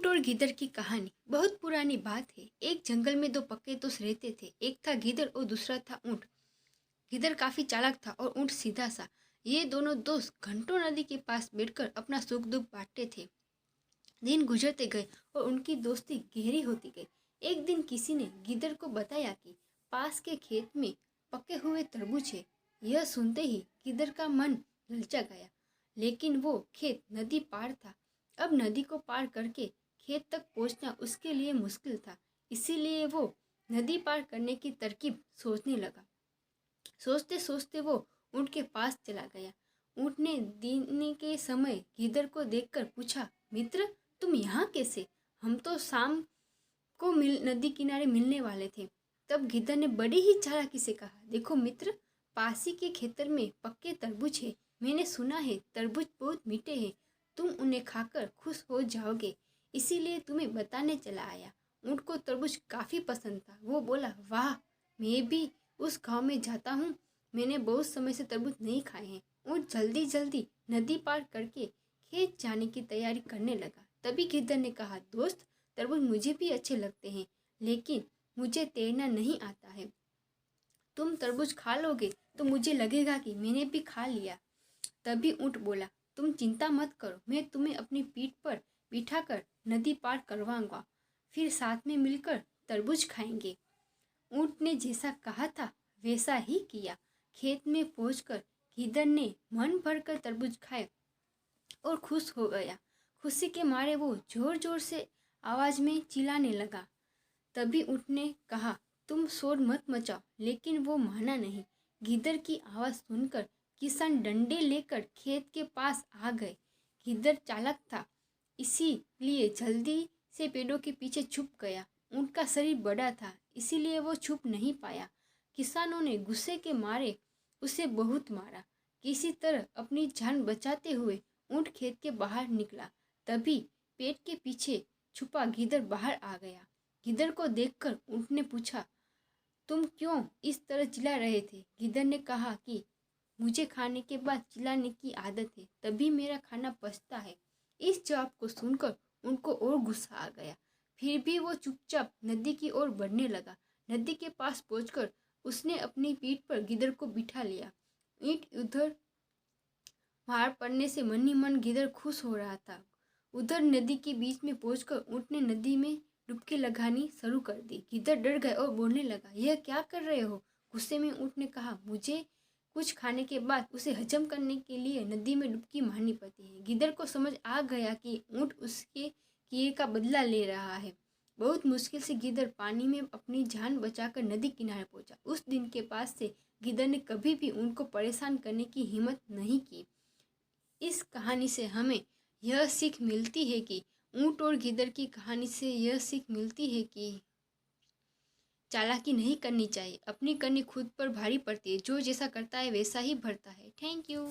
ऊंट और गीदड़ की कहानी बहुत पुरानी बात है। एक जंगल में दो पक्के दोस्त रहते थे। एक था गीदड़ और दूसरा था ऊंट। गीदड़ काफी चालाक था और ऊंट सीधा सा। ये दोनों दोस्त घंटों नदी के पास बैठकर अपना सुख दुख बांटते थे। दिन गुजरते गए और उनकी दोस्ती गहरी होती गई। एक दिन किसी ने गीदड़ को बताया कि पास के खेत में पके हुए तरबूज है। यह सुनते ही गीदड़ का मन ललचा गया, लेकिन वो खेत नदी पार था। अब नदी को पार करके खेत तक पहुंचना उसके लिए मुश्किल था। इसीलिए वो नदी पार करने की तरकीब सोचने लगा। सोचते सोचते वो ऊँट के पास चला गया। ऊँट ने दिन के समय गीदड़ को देखकर पूछा, मित्र, तुम यहाँ कैसे? हम तो शाम को नदी किनारे मिलने वाले थे। तब गीदड़ ने बड़ी ही चालाकी से कहा, देखो मित्र, पासी के खेतर में पक्के तरबूज है। मैंने सुना है तरबूज बहुत मीठे हैं। तुम उन्हें खाकर खुश हो जाओगे, इसीलिए तुम्हें बताने चला आया। ऊँट को तरबूज काफी पसंद था। वो बोला, वाह, मैं भी उस गांव में जाता हूँ। मैंने बहुत समय से तरबूज नहीं खाए हैं। ऊँट जल्दी जल्दी नदी पार करके खेत जाने की तैयारी करने लगा। तभी गीदड़ ने कहा, दोस्त, तरबूज मुझे भी अच्छे लगते हैं, लेकिन मुझे तैरना नहीं आता है। तुम तरबूज खा लोगे तो मुझे लगेगा कि मैंने भी खा लिया। तभी ऊँट बोला, तुम चिंता मत करो, मैं तुम्हें अपनी पीठ पर बिठाकर नदी पार करवाऊंगा। फिर साथ में मिलकर तरबूज खाएंगे। ऊँट ने जैसा कहा था वैसा ही किया। खेत में पहुंचकर गीदड़ ने मन भरकर तरबूज खाए और खुश हो गया। खुशी के मारे वो जोर जोर से आवाज में चिल्लाने लगा। तभी ऊँट ने कहा, तुम शोर मत मचाओ, लेकिन वो माना नहीं। गीदड़ की आवाज सुनकर किसान डंडे लेकर खेत के पास आ गए। गीदड़ चालाक था, इसीलिए जल्दी से पेड़ों के पीछे छुप गया। ऊँट का शरीर बड़ा था, इसीलिए वो छुप नहीं पाया। किसानों ने गुस्से के मारे उसे बहुत मारा। किसी तरह अपनी जान बचाते हुए ऊँट खेत के बाहर निकला। तभी पेड़ के पीछे छुपा गीदड़ बाहर आ गया। गीदड़ को देखकर ऊँट ने पूछा, तुम क्यों इस तरह चिल्ला रहे थे? गीदड़ ने कहा कि मुझे खाने के बाद चिल्लाने की आदत है, तभी मेरा खाना पचता है। इस जवाब को सुनकर उनको और गुस्सा आ गया। फिर भी वो चुपचाप नदी की ओर बढ़ने लगा। नदी के पास पहुंचकर उसने अपनी पीठ पर गिद्ध को बिठा लिया। ईंट उधर मार पड़ने से मन ही मन गिद्ध खुश हो रहा था। उधर नदी के बीच में पहुंचकर ऊँट ने नदी में डुबकी लगानी शुरू कर दी। गिद्ध डर गए और बोलने लगा, यह क्या कर रहे हो? गुस्से में ऊँट ने कहा, मुझे कुछ खाने के बाद उसे हजम करने के लिए नदी में डुबकी मारनी पड़ती है। गिद्ध को समझ आ गया कि ऊँट उसके किए का बदला ले रहा है। बहुत मुश्किल से गिद्ध पानी में अपनी जान बचाकर नदी किनारे पहुंचा। उस दिन के बाद से गिद्ध ने कभी भी ऊँट को परेशान करने की हिम्मत नहीं की। इस कहानी से हमें यह सीख मिलती है कि ऊँट और गिद्ध की कहानी से यह सीख मिलती है कि चालाकी नहीं करनी चाहिए। अपनी करनी खुद पर भारी पड़ती है। जो जैसा करता है वैसा ही भरता है। Thank you.